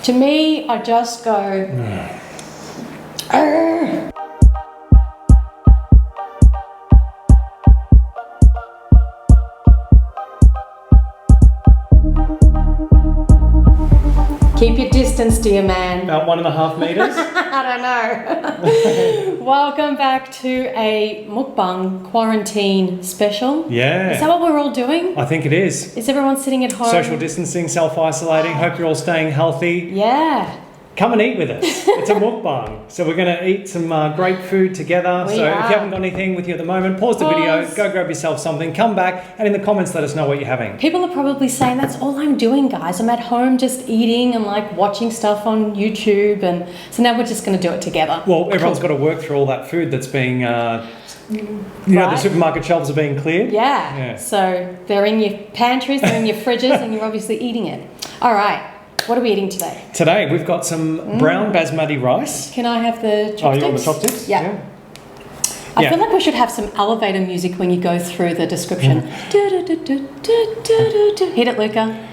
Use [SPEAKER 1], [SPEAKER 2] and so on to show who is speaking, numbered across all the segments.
[SPEAKER 1] To me, I just go... "Arr." Keep your distance, dear man.
[SPEAKER 2] About 1.5 meters.
[SPEAKER 1] I don't know. Welcome back to a mukbang quarantine special.
[SPEAKER 2] Yeah.
[SPEAKER 1] Is that what we're all doing?
[SPEAKER 2] I think it is.
[SPEAKER 1] Is everyone sitting at home?
[SPEAKER 2] Social distancing, self-isolating. Hope you're all staying healthy.
[SPEAKER 1] Yeah.
[SPEAKER 2] Come and eat with us. It's a mukbang. So we're going to eat some great food together. If you haven't got anything with you at the moment, pause the video, go grab yourself something, come back, and in the comments let us know what you're having.
[SPEAKER 1] People are probably saying, that's all I'm doing, guys. I'm at home just eating and like watching stuff on YouTube. And so now we're just going to do it together.
[SPEAKER 2] Well, everyone's got to work through all that food that's being... know, the supermarket shelves are being cleared.
[SPEAKER 1] Yeah. So they're in your pantries, they're in your fridges, and you're obviously eating it. All right. What are we eating today?
[SPEAKER 2] Today we've got some brown basmati rice.
[SPEAKER 1] Can I have the chopsticks?
[SPEAKER 2] Oh, you want the chopsticks?
[SPEAKER 1] Yeah. I feel like we should have some elevator music when you go through the description. Hit it, Luca.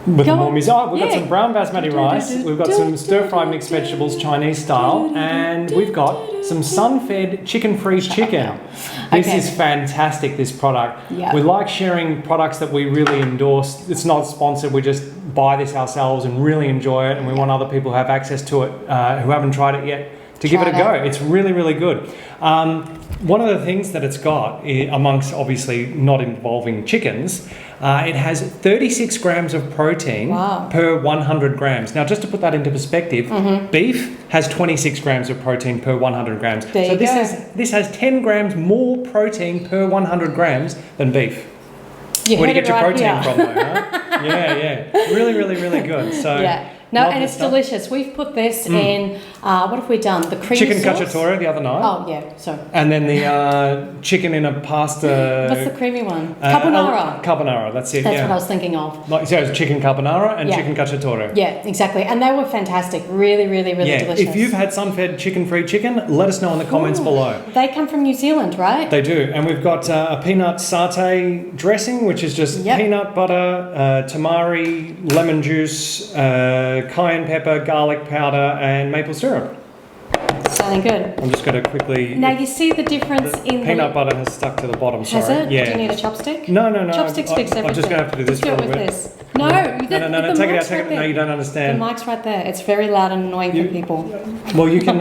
[SPEAKER 2] With more music. Oh, we've got some brown basmati rice. We've got some stir-fried mixed vegetables, Chinese style, and we've got some Sunfed chicken-free chicken. This is fantastic, this product.
[SPEAKER 1] Yeah.
[SPEAKER 2] We like sharing products that we really endorse. It's not sponsored, we just buy this ourselves and really enjoy it, and we want other people who have access to it, who haven't tried it yet, to give it a go. It's really, really good. One of the things that it's got, amongst obviously not involving chickens, it has 36 grams of protein per 100 grams. Now, just to put that into perspective, beef has 26 grams of protein per 100 grams. This has 10 grams more protein per 100 grams than beef. Where do you get your protein from, though? Huh? Yeah. Really, really, really good. So.
[SPEAKER 1] Yeah. No, and it's delicious. We've put this in, what have we done? The cream
[SPEAKER 2] chicken
[SPEAKER 1] sauce?
[SPEAKER 2] cacciatore the other night.
[SPEAKER 1] Oh, yeah, sorry.
[SPEAKER 2] And then the chicken in a pasta...
[SPEAKER 1] What's the creamy one? Carbonara.
[SPEAKER 2] Carbonara, that's it,
[SPEAKER 1] That's what I was thinking of.
[SPEAKER 2] So it's chicken carbonara and chicken cacciatore.
[SPEAKER 1] Yeah, exactly. And they were fantastic. Really, really, really delicious.
[SPEAKER 2] If you've had Sunfed chicken-free chicken, let us know in the comments below.
[SPEAKER 1] They come from New Zealand, right?
[SPEAKER 2] They do. And we've got a peanut satay dressing, which is just peanut butter, tamari, lemon juice, cayenne pepper, garlic powder, and maple syrup.
[SPEAKER 1] Sounding good.
[SPEAKER 2] I'm just going to quickly...
[SPEAKER 1] Now, you see the difference in the...
[SPEAKER 2] peanut butter has stuck to the bottom, sorry.
[SPEAKER 1] Has it?
[SPEAKER 2] Yeah.
[SPEAKER 1] Do you need a chopstick?
[SPEAKER 2] No.
[SPEAKER 1] Chopsticks fix everything.
[SPEAKER 2] I'm just going to have to do this for a
[SPEAKER 1] little
[SPEAKER 2] bit.
[SPEAKER 1] This. No,
[SPEAKER 2] take it out. No, you don't understand.
[SPEAKER 1] The mic's right there. It's very loud and annoying for people.
[SPEAKER 2] Well, you can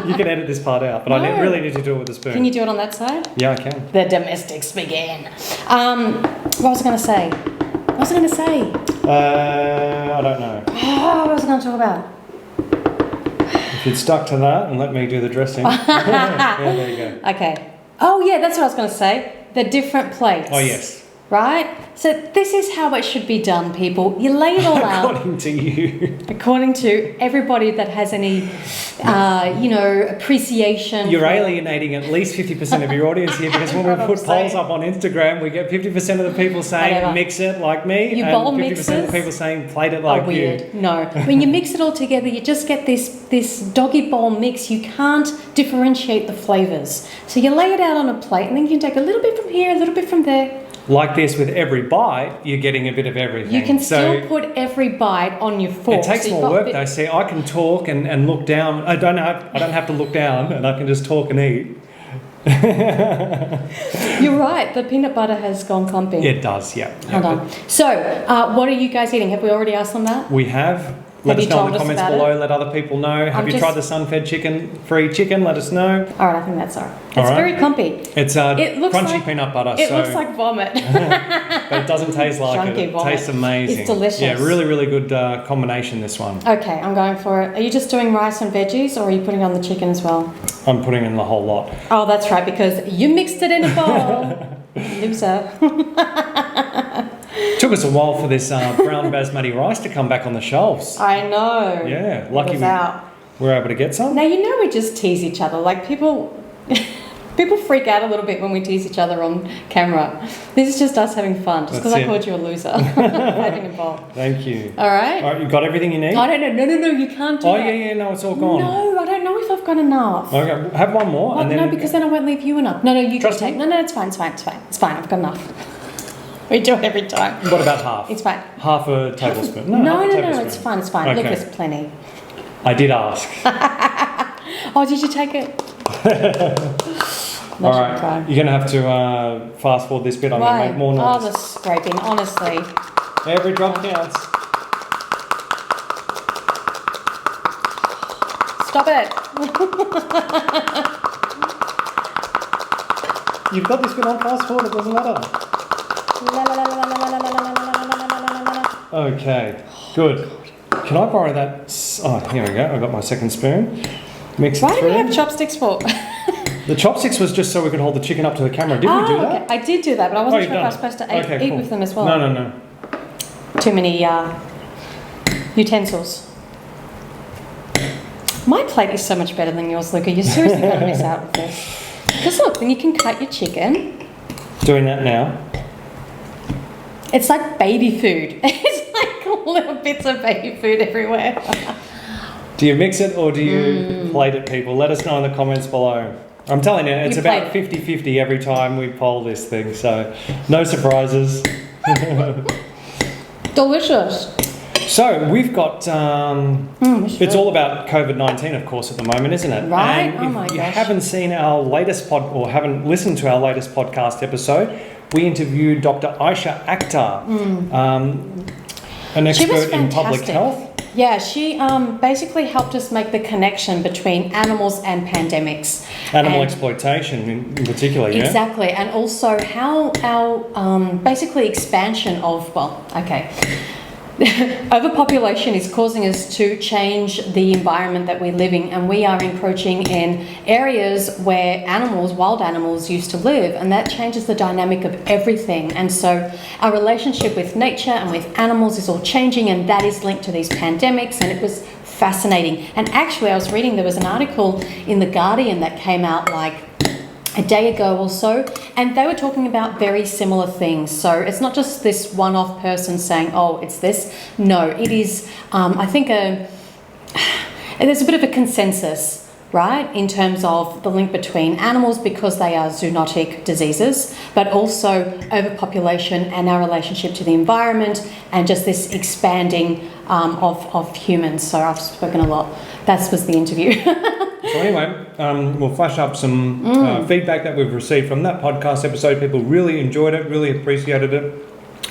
[SPEAKER 2] you can edit this part out, but I really need to do it with a spoon.
[SPEAKER 1] Can you do it on that side?
[SPEAKER 2] Yeah, I can.
[SPEAKER 1] The domestics begin. What was I going to say?
[SPEAKER 2] I don't know.
[SPEAKER 1] What was I going to talk about?
[SPEAKER 2] If you'd stuck to that and let me do the dressing. Yeah, there you go.
[SPEAKER 1] Okay. Oh, yeah, that's what I was going to say. The different plates.
[SPEAKER 2] Oh, yes.
[SPEAKER 1] Right? So this is how it should be done, people. You lay it all out.
[SPEAKER 2] According to you.
[SPEAKER 1] According to everybody that has any, appreciation.
[SPEAKER 2] You're alienating at least 50% of your audience here, because when we put polls up on Instagram, we get 50% of the people saying mix it like me,
[SPEAKER 1] you
[SPEAKER 2] and
[SPEAKER 1] bowl
[SPEAKER 2] 50%
[SPEAKER 1] mixes?
[SPEAKER 2] of the people saying plate it like
[SPEAKER 1] weird.
[SPEAKER 2] you.
[SPEAKER 1] No. When you mix it all together, you just get this doggy bowl mix. You can't differentiate the flavours. So you lay it out on a plate, and then you can take a little bit from here, a little bit from there.
[SPEAKER 2] Like this, with every bite, you're getting a bit of everything.
[SPEAKER 1] You can still put every bite on your fork.
[SPEAKER 2] It takes more work though. See, I can talk and look down. I don't have to look down, and I can just talk and eat.
[SPEAKER 1] You're right. The peanut butter has gone clumpy.
[SPEAKER 2] It does, yeah.
[SPEAKER 1] Hold on. So, what are you guys eating? Have we already asked them that?
[SPEAKER 2] We have. Let us know in the comments below. Let other people know. Have you tried the Sunfed chicken-free chicken? Let us know.
[SPEAKER 1] All right, I think that's all right. It's very clumpy.
[SPEAKER 2] It's crunchy peanut butter.
[SPEAKER 1] It looks like vomit.
[SPEAKER 2] But it doesn't taste like it. It tastes amazing.
[SPEAKER 1] It's delicious.
[SPEAKER 2] Yeah, really, really good combination, this one.
[SPEAKER 1] Okay, I'm going for it. Are you just doing rice and veggies, or are you putting on the chicken as well?
[SPEAKER 2] I'm putting in the whole lot.
[SPEAKER 1] Oh, that's right, because you mixed it in a bowl. Loser.
[SPEAKER 2] Took us a while for this brown basmati rice to come back on the shelves.
[SPEAKER 1] I know.
[SPEAKER 2] Yeah, lucky we're able to get some.
[SPEAKER 1] Now, we just tease each other. Like, people freak out a little bit when we tease each other on camera. This is just us having fun, just because I called you a loser. Having a bowl.
[SPEAKER 2] Thank you.
[SPEAKER 1] All right.
[SPEAKER 2] All right, you got everything you need?
[SPEAKER 1] I don't know. No, you can't do that.
[SPEAKER 2] Oh, yeah, no, it's all gone.
[SPEAKER 1] No, I don't know if I've got enough.
[SPEAKER 2] Okay, have one more.
[SPEAKER 1] Well,
[SPEAKER 2] and then
[SPEAKER 1] no, because then I won't leave you enough. No, you can take.
[SPEAKER 2] me.
[SPEAKER 1] No, it's fine. It's fine. I've got enough. We do it every time.
[SPEAKER 2] What about half?
[SPEAKER 1] It's fine.
[SPEAKER 2] Half a tablespoon?
[SPEAKER 1] No,
[SPEAKER 2] half a tablespoon.
[SPEAKER 1] it's fine, it's fine.
[SPEAKER 2] Okay.
[SPEAKER 1] Look, there's plenty.
[SPEAKER 2] I did ask.
[SPEAKER 1] Oh, did you take it?
[SPEAKER 2] All right, you're going to have to fast forward this bit. I'm going to make more noise.
[SPEAKER 1] Oh, the scraping, honestly.
[SPEAKER 2] Every drop counts.
[SPEAKER 1] Stop it.
[SPEAKER 2] You've got this bit on fast forward, it doesn't matter. Okay, good. Can I borrow that? Oh, here we go. I've got my second spoon. Mix it
[SPEAKER 1] Why do
[SPEAKER 2] through.
[SPEAKER 1] we have chopsticks for?
[SPEAKER 2] The chopsticks was just so we could hold the chicken up to the camera. Did we do that?
[SPEAKER 1] Okay. I did do that, but I wasn't sure if I was supposed to eat with them as well.
[SPEAKER 2] No.
[SPEAKER 1] Too many utensils. My plate is so much better than yours, Luca. You're seriously going to miss out with this. Because look, then you can cut your chicken.
[SPEAKER 2] Doing that now.
[SPEAKER 1] It's like baby food. It's like little bits of baby food everywhere.
[SPEAKER 2] Do you mix it or do you plate it, people? Let us know in the comments below. I'm telling you, it's about 50-50 every time we poll this thing, so no surprises.
[SPEAKER 1] Delicious.
[SPEAKER 2] So we've got, it's all about COVID-19, of course, at the moment, isn't it?
[SPEAKER 1] Right?
[SPEAKER 2] And if you haven't seen our latest or haven't listened to our latest podcast episode, we interviewed Dr. Aysha Akhtar, an expert in public health.
[SPEAKER 1] Yeah, she basically helped us make the connection between animals and pandemics.
[SPEAKER 2] Animal exploitation in particular, yeah?
[SPEAKER 1] Exactly, and also how our basically expansion of, overpopulation is causing us to change the environment that we live in, and we are encroaching in areas where wild animals used to live, and that changes the dynamic of everything. And so our relationship with nature and with animals is all changing, and that is linked to these pandemics, and it was fascinating. And actually, I was reading, there was an article in The Guardian that came out like a day ago or so, and they were talking about very similar things. So it's not just this one-off person saying, oh, it's this. No, it is, I think, there's a bit of a consensus, right, in terms of the link between animals because they are zoonotic diseases, but also overpopulation and our relationship to the environment and just this expanding of humans. So I've spoken a lot. That was the interview.
[SPEAKER 2] So anyway, we'll flash up some feedback that we've received from that podcast episode. People really enjoyed it, really appreciated it.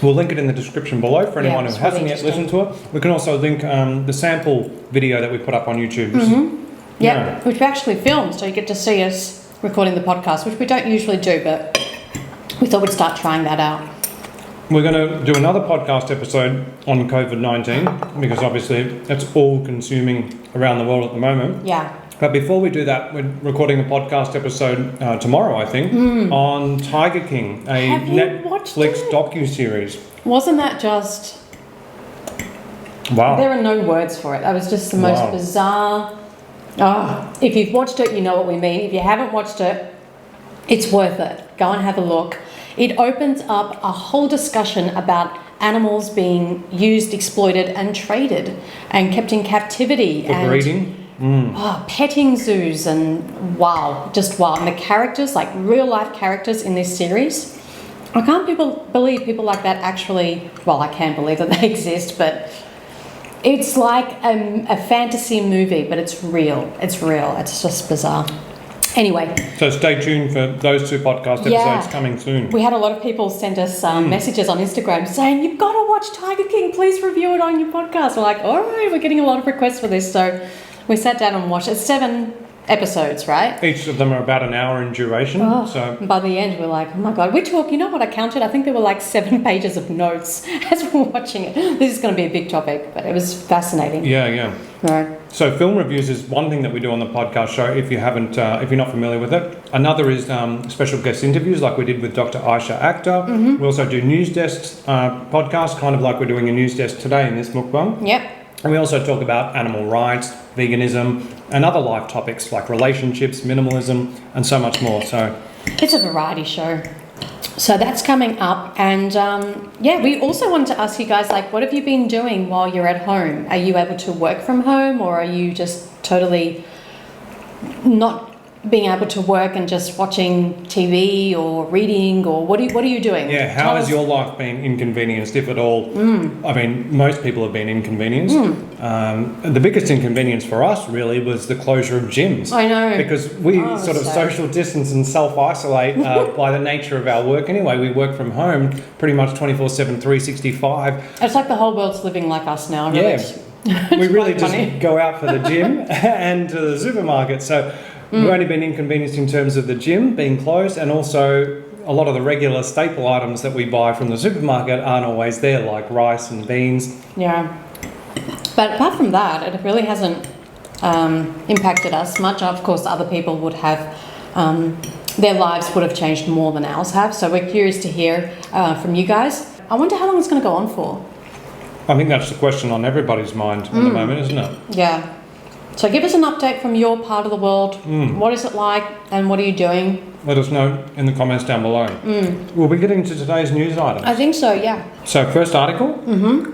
[SPEAKER 2] We'll link it in the description below for anyone who hasn't yet listened to it. We can also link the sample video that we put up on YouTube.
[SPEAKER 1] Which we actually filmed, so you get to see us recording the podcast, which we don't usually do, but we thought we'd start trying that out.
[SPEAKER 2] We're going to do another podcast episode on COVID-19 because obviously it's all consuming around the world at the moment.
[SPEAKER 1] Yeah.
[SPEAKER 2] But before we do that, we're recording a podcast episode tomorrow, I think, on Tiger King, a Netflix docu-series.
[SPEAKER 1] Wasn't that just...
[SPEAKER 2] Wow.
[SPEAKER 1] There are no words for it. That was just the most bizarre... Oh, if you've watched it, you know what we mean. If you haven't watched it, it's worth it. Go and have a look. It opens up a whole discussion about animals being used, exploited and traded and kept in captivity.
[SPEAKER 2] For breeding?
[SPEAKER 1] Petting zoos and just wow. And the characters, like real life characters in this series, I can't believe people like that actually, I can believe that they exist, but it's like a fantasy movie, but it's real. It's real. It's just bizarre. Anyway.
[SPEAKER 2] So stay tuned for those two podcast episodes coming soon.
[SPEAKER 1] We had a lot of people send us messages on Instagram saying, you've got to watch Tiger King, please review it on your podcast. We're like, all right, we're getting a lot of requests for this. So we sat down and watched it. 7 episodes, right? Each
[SPEAKER 2] of them are about an hour in duration. So
[SPEAKER 1] by the end, we're like, oh my God. You know what I counted? I think there were like 7 pages of notes as we were watching it. This is going to be a big topic, but it was fascinating.
[SPEAKER 2] Yeah.
[SPEAKER 1] Right.
[SPEAKER 2] So film reviews is one thing that we do on the podcast show if you haven't, if you're not familiar with it. Another is special guest interviews like we did with Dr. Aysha Akhtar. We also do news desks podcasts, kind of like we're doing a news desk today in this mukbang.
[SPEAKER 1] Yep.
[SPEAKER 2] And we also talk about animal rights, veganism, and other life topics like relationships, minimalism, and so much more. So
[SPEAKER 1] it's a variety show. So that's coming up. And we also wanted to ask you guys, like, what have you been doing while you're at home? Are you able to work from home, or are you just totally not being able to work and just watching TV or reading, or what are you doing?
[SPEAKER 2] Yeah, how has your life been inconvenienced, if at all? I mean, most people have been inconvenienced. The biggest inconvenience for us really was the closure of gyms.
[SPEAKER 1] I know.
[SPEAKER 2] Because we sort of social distance and self-isolate by the nature of our work anyway. We work from home pretty much 24/7, 365.
[SPEAKER 1] It's like the whole world's living like us now. Really.
[SPEAKER 2] Yeah, we really just
[SPEAKER 1] funny.
[SPEAKER 2] go out for the gym and to the supermarket. So we've only been inconvenienced in terms of the gym being closed, and also a lot of the regular staple items that we buy from the supermarket aren't always there, like rice and beans.
[SPEAKER 1] Yeah. But apart from that, it really hasn't impacted us much. Of course, other people would have, their lives would have changed more than ours have. So we're curious to hear from you guys. I wonder how long it's going to go on for.
[SPEAKER 2] I think that's the question on everybody's mind at the moment, isn't it?
[SPEAKER 1] Yeah. So give us an update from your part of the world. What is it like and what are you doing?
[SPEAKER 2] Let us know in the comments down below. We'll be getting to today's news items.
[SPEAKER 1] I think so, yeah.
[SPEAKER 2] So first article,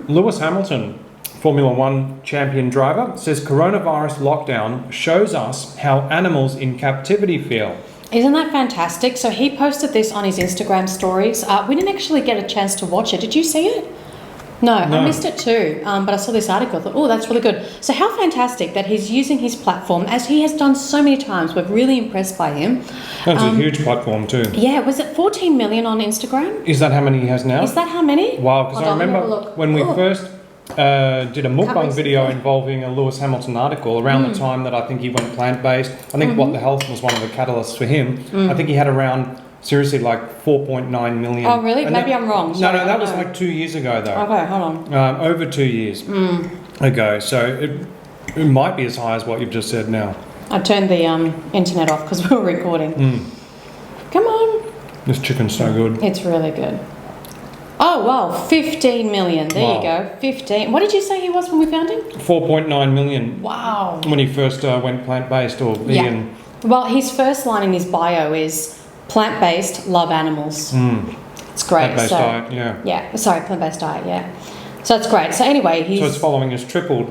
[SPEAKER 2] Lewis Hamilton, Formula One champion driver, says coronavirus lockdown shows us how animals in captivity feel.
[SPEAKER 1] Isn't that fantastic? So he posted this on his Instagram stories. We didn't actually get a chance to watch it. Did you see it? No, I missed it too, but I saw this article. I thought, oh, that's really good. So how fantastic that he's using his platform, as he has done so many times. We're really impressed by him.
[SPEAKER 2] That's a huge platform too.
[SPEAKER 1] Yeah, was it 14 million on Instagram?
[SPEAKER 2] Is that how many he has now?
[SPEAKER 1] Is that how many?
[SPEAKER 2] Wow, because I remember when we first did a mukbang video involving a Lewis Hamilton article around the time that I think he went plant-based. I think What the Health was one of the catalysts for him. I think he had around... seriously, like 4.9 million.
[SPEAKER 1] Oh, really?
[SPEAKER 2] And
[SPEAKER 1] Maybe I'm wrong.
[SPEAKER 2] Sorry, that was like 2 years ago, though.
[SPEAKER 1] Okay, hold on.
[SPEAKER 2] Over 2 years ago. So it might be as high as what you've just said now.
[SPEAKER 1] I turned the internet off because we were recording. Come on.
[SPEAKER 2] This chicken's so good.
[SPEAKER 1] It's really good. Oh, wow. 15 million. There you go. 15. What did you say he was when we found him?
[SPEAKER 2] 4.9 million.
[SPEAKER 1] Wow.
[SPEAKER 2] When he first went plant-based or vegan.
[SPEAKER 1] Yeah. Well, his first line in his bio is... plant-based, love animals. It's great.
[SPEAKER 2] Plant-based diet, yeah.
[SPEAKER 1] Yeah, sorry, plant-based diet, yeah. So it's great. So anyway,
[SPEAKER 2] So his following has tripled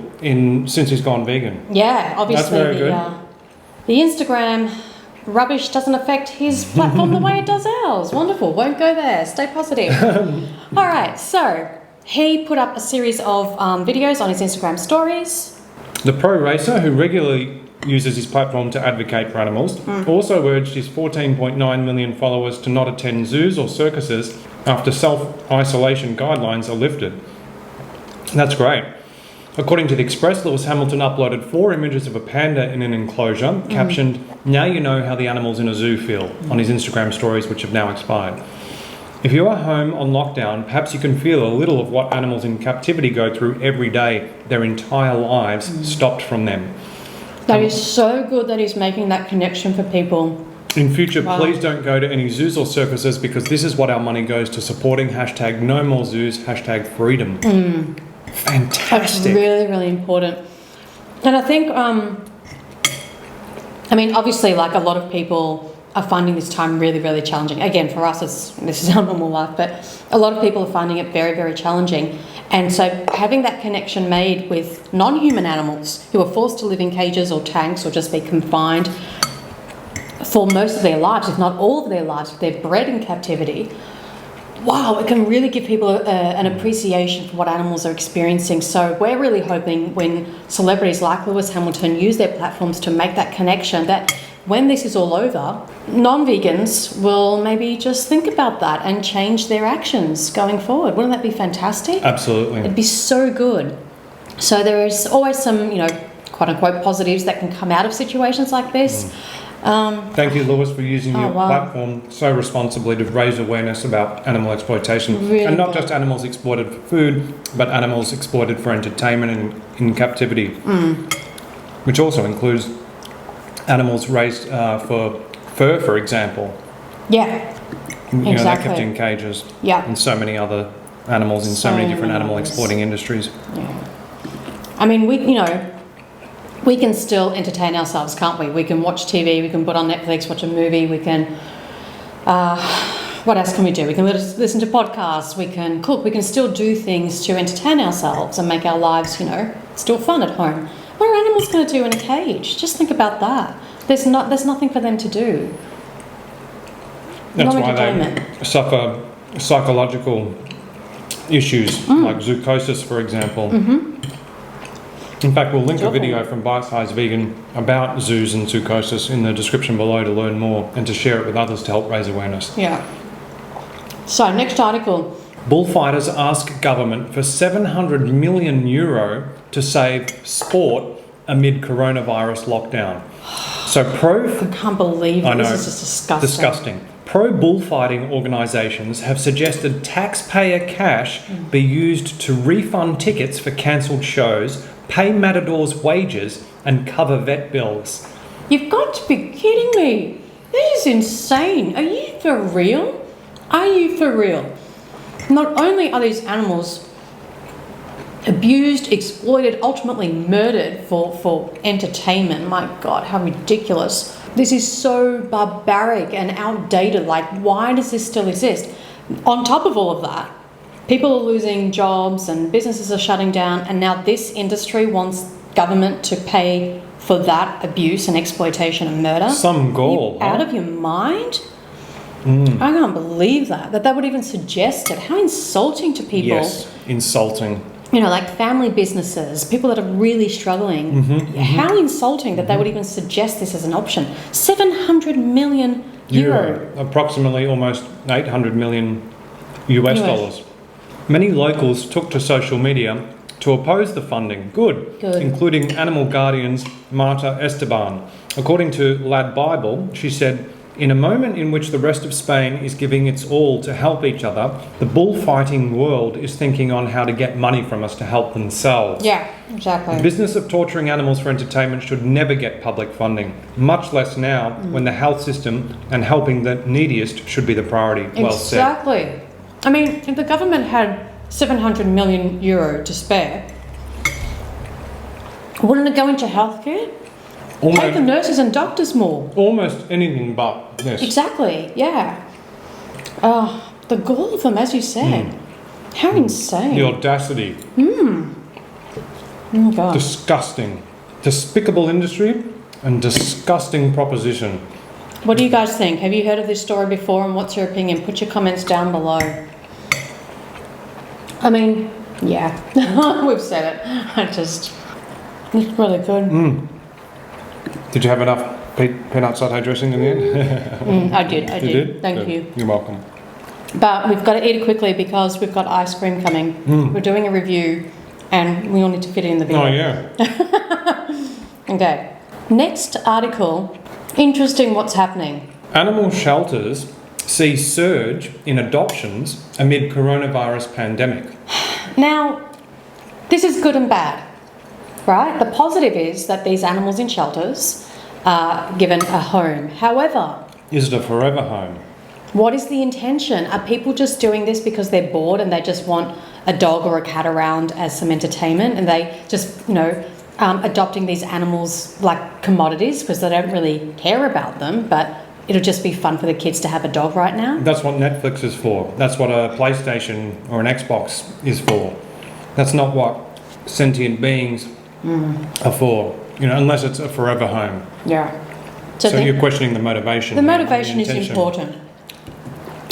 [SPEAKER 2] since he's gone vegan.
[SPEAKER 1] Yeah, obviously.
[SPEAKER 2] That's very good.
[SPEAKER 1] The Instagram rubbish doesn't affect his platform the way it does ours. Wonderful. Won't go there. Stay positive. All right. So he put up a series of videos on his Instagram stories.
[SPEAKER 2] The pro racer, who regularly uses his platform to advocate for animals, also urged his 14.9 million followers to not attend zoos or circuses after self-isolation guidelines are lifted. That's great. According to The Express, Lewis Hamilton uploaded 4 images of a panda in an enclosure, captioned, "Now you know how the animals in a zoo feel," on his Instagram stories, which have now expired. If you are home on lockdown, perhaps you can feel a little of what animals in captivity go through every day, their entire lives stopped from them.
[SPEAKER 1] That is so good that he's making that connection for people.
[SPEAKER 2] In future, please don't go to any zoos or circuses, because this is what our money goes to, supporting hashtag no more zoos, hashtag freedom. Fantastic.
[SPEAKER 1] That's really, really important. And I think, I mean, obviously, like a lot of people are finding this time really, really challenging. Again, for us, this is our normal life, but a lot of people are finding it very, very challenging. And so having that connection made with non-human animals who are forced to live in cages or tanks or just be confined for most of their lives, if not all of their lives, if they're bred in captivity, wow, it can really give people an appreciation for what animals are experiencing. So we're really hoping when celebrities like Lewis Hamilton use their platforms to make that connection, that when this is all over, non-vegans will maybe just think about that and change their actions going forward. Wouldn't that be fantastic?
[SPEAKER 2] Absolutely.
[SPEAKER 1] It'd be so good. So there is always some, quote-unquote positives that can come out of situations like this.
[SPEAKER 2] Thank you, Lewis, for using your platform so responsibly to raise awareness about animal exploitation.
[SPEAKER 1] Really
[SPEAKER 2] and not just animals exploited for food, but animals exploited for entertainment and in captivity, which also includes animals raised for fur, for example.
[SPEAKER 1] Yeah,
[SPEAKER 2] They're
[SPEAKER 1] exactly.
[SPEAKER 2] kept in cages.
[SPEAKER 1] Yeah.
[SPEAKER 2] And so many other animals in so many different animal exploiting industries.
[SPEAKER 1] Yeah. I mean, we can still entertain ourselves, can't we? We can watch TV, we can put on Netflix, watch a movie, we can... what else can we do? We can listen to podcasts, we can cook, we can still do things to entertain ourselves and make our lives, still fun at home. What are animals going to do in a cage? Just think about that. There's nothing for them to do.
[SPEAKER 2] That's
[SPEAKER 1] No
[SPEAKER 2] why
[SPEAKER 1] entertainment.
[SPEAKER 2] they suffer psychological issues like zoochosis, for example. In fact, we'll link a video from Bite Size Vegan about zoos and zoochosis in the description below to learn more and to share it with others to help raise awareness.
[SPEAKER 1] Yeah. So, next article.
[SPEAKER 2] Bullfighters ask government for €700 million to save sport amid coronavirus lockdown. So
[SPEAKER 1] I can't believe
[SPEAKER 2] I
[SPEAKER 1] it.
[SPEAKER 2] know,
[SPEAKER 1] This is just disgusting.
[SPEAKER 2] disgusting. Pro-bullfighting organisations have suggested taxpayer cash be used to refund tickets for cancelled shows, pay matadors' wages and cover vet bills.
[SPEAKER 1] You've got to be kidding me. This is insane. Are you for real? Are you for real? Not only are these animals abused, exploited, ultimately murdered for entertainment. My God, how ridiculous. This is so barbaric and outdated. Like, why does this still exist? On top of all of that, people are losing jobs and businesses are shutting down, and now this industry wants government to pay for that abuse and exploitation and murder.
[SPEAKER 2] Some gall.
[SPEAKER 1] Out of your mind? I can't believe that they would even suggest it. How insulting to people.
[SPEAKER 2] Yes, insulting.
[SPEAKER 1] You know, like family businesses, people that are really struggling. How insulting that they would even suggest this as an option. 700 million euro.
[SPEAKER 2] Approximately almost 800 million US dollars. Many locals took to social media to oppose the funding. Good. Including animal guardians Marta Esteban. According to Lad Bible, she said, "In a moment in which the rest of Spain is giving its all to help each other, the bullfighting world is thinking on how to get money from us to help themselves.
[SPEAKER 1] Yeah, exactly.
[SPEAKER 2] The business of torturing animals for entertainment should never get public funding, much less now when the health system and helping the neediest should be the priority." Well said.
[SPEAKER 1] Exactly. I mean, if the government had 700 million euro to spare, wouldn't it go into healthcare? Pay the nurses and doctors more.
[SPEAKER 2] Almost anything but this.
[SPEAKER 1] Exactly, yeah. The gall of them, as you said. How insane.
[SPEAKER 2] The audacity.
[SPEAKER 1] Oh, God.
[SPEAKER 2] Disgusting. Despicable industry and disgusting proposition.
[SPEAKER 1] What do you guys think? Have you heard of this story before, and what's your opinion? Put your comments down below. I mean, yeah, we've said it. It's really good.
[SPEAKER 2] Did you have enough peanut satay dressing in the end?
[SPEAKER 1] I did.
[SPEAKER 2] You did?
[SPEAKER 1] Thank
[SPEAKER 2] Good.
[SPEAKER 1] you.
[SPEAKER 2] You're welcome.
[SPEAKER 1] But we've got to eat it quickly because we've got ice cream coming. We're doing a review and we all need to fit it in the video.
[SPEAKER 2] Oh, yeah.
[SPEAKER 1] Okay. Next article. Interesting what's happening.
[SPEAKER 2] Animal shelters see surge in adoptions amid coronavirus pandemic.
[SPEAKER 1] Now, this is good and bad, right? The positive is that these animals in shelters are given a home. However,
[SPEAKER 2] Is it a forever home?
[SPEAKER 1] what is the intention? Are people just doing this because they're bored and they just want a dog or a cat around as some entertainment, and they just, adopting these animals like commodities because they don't really care about them, but it'll just be fun for the kids to have a dog right now?
[SPEAKER 2] That's what Netflix is for. That's what a PlayStation or an Xbox is for. That's not what sentient beings are for, unless it's a forever home.
[SPEAKER 1] Yeah.
[SPEAKER 2] So you're questioning the motivation.
[SPEAKER 1] The
[SPEAKER 2] here,
[SPEAKER 1] motivation is
[SPEAKER 2] intention.
[SPEAKER 1] important,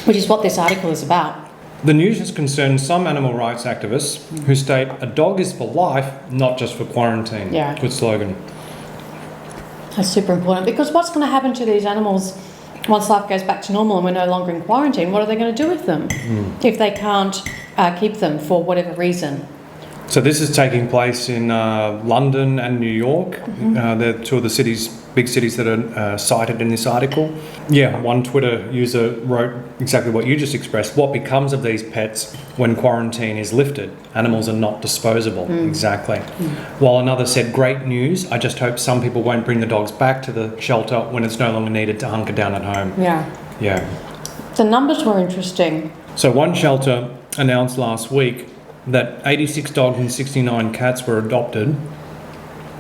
[SPEAKER 1] which is what this article is about.
[SPEAKER 2] The news has concerned some animal rights activists who state a dog is for life, not just for quarantine.
[SPEAKER 1] Yeah.
[SPEAKER 2] Good slogan.
[SPEAKER 1] That's super important, because what's going to happen to these animals once life goes back to normal and we're no longer in quarantine? What are they going to do with them if they can't keep them for whatever reason?
[SPEAKER 2] So this is taking place in London and New York. They're two of the big cities that are cited in this article. Yeah, one Twitter user wrote exactly what you just expressed. What becomes of these pets when quarantine is lifted? Animals are not disposable. Exactly. While another said, great news, I just hope some people won't bring the dogs back to the shelter when it's no longer needed to hunker down at home.
[SPEAKER 1] Yeah.
[SPEAKER 2] Yeah.
[SPEAKER 1] The numbers were interesting.
[SPEAKER 2] So one shelter announced last week that 86 dogs and 69 cats were adopted